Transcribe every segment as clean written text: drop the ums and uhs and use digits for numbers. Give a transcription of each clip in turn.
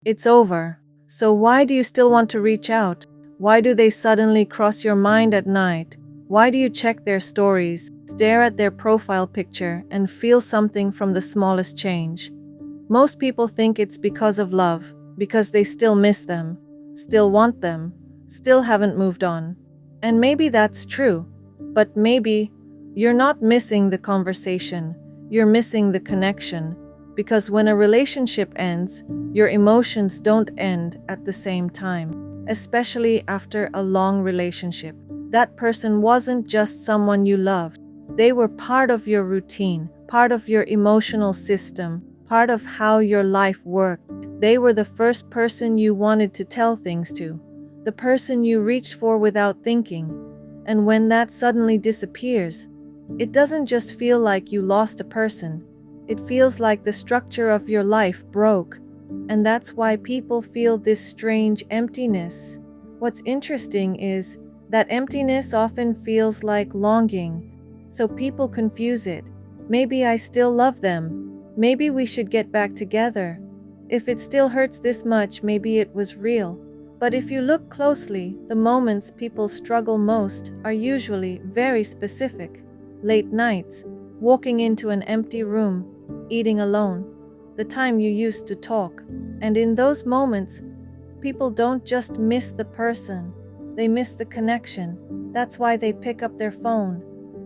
It's over. So why do you still want to reach out? Why do they suddenly cross your mind at night? Why do you check their stories, stare at their profile picture, and feel something from the smallest change? Most people think it's because of love, because they still miss them, still want them, still haven't moved on. And maybe that's true, but maybe you're not missing the conversation, you're missing the connection. Because when a relationship ends, your emotions don't end at the same time, especially after a long relationship. That person wasn't just someone you loved, they were part of your routine, part of your emotional system, part of how your life worked. They were the first person you wanted to tell things to, the person you reached for without thinking. And when that suddenly disappears, it doesn't just feel like you lost a person, it feels like the structure of your life broke. And that's why people feel this strange emptiness. What's interesting is that emptiness often feels like longing, so people confuse it. Maybe I still love them. Maybe we should get back together. If it still hurts this much, maybe it was real. But if you look closely, the moments people struggle most are usually very specific. Late nights, walking into an empty room, eating alone, the time you used to talk. And in those moments, people don't just miss the person, they miss the connection. That's why they pick up their phone,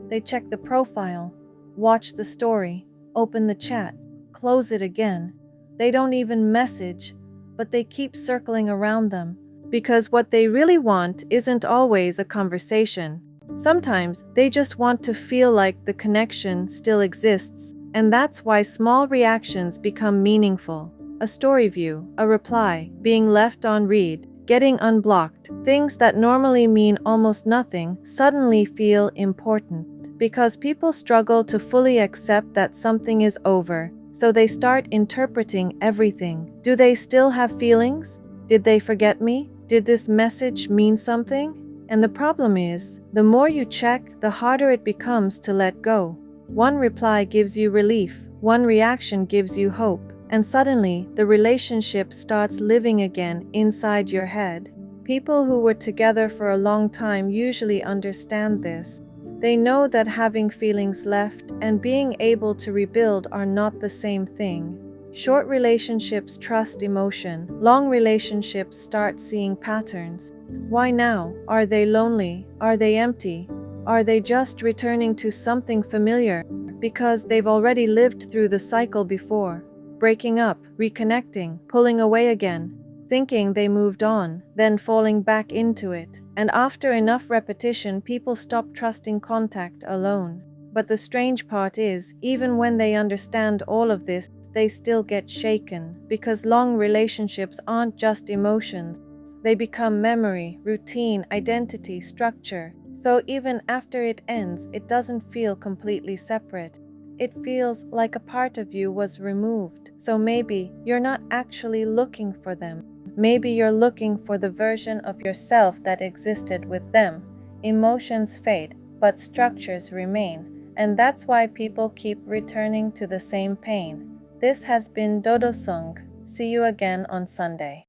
they check the profile, watch the story, open the chat, close it again. They don't even message, but they keep circling around them. Because what they really want isn't always a conversation. Sometimes they just want to feel like the connection still exists. And that's why small reactions become meaningful. A story view, a reply, being left on read, getting unblocked. Things that normally mean almost nothing suddenly feel important. Because people struggle to fully accept that something is over, so they start interpreting everything. Do they still have feelings? Did they forget me? Did this message mean something? And the problem is, the more you check, the harder it becomes to let go. One reply gives you relief, one reaction gives you hope, and suddenly the relationship starts living again inside your head. People who were together for a long time usually understand this. They know that having feelings left and being able to rebuild are not the same thing. Short relationships trust emotion. Long relationships start seeing patterns. Why now? Are they lonely? Are they empty? Are they just returning to something familiar? Because they've already lived through the cycle before. Breaking up, reconnecting, pulling away again, thinking they moved on, then falling back into it. And after enough repetition, people stop trusting contact alone. But the strange part is, even when they understand all of this, they still get shaken, because long relationships aren't just emotions. They become memory, routine, identity, structure. So even after it ends, it doesn't feel completely separate. It feels like a part of you was removed. So maybe you're not actually looking for them. Maybe you're looking for the version of yourself that existed with them. Emotions fade, but structures remain. And that's why people keep returning to the same pain. This has been Dodo Sung. See you again on Sunday.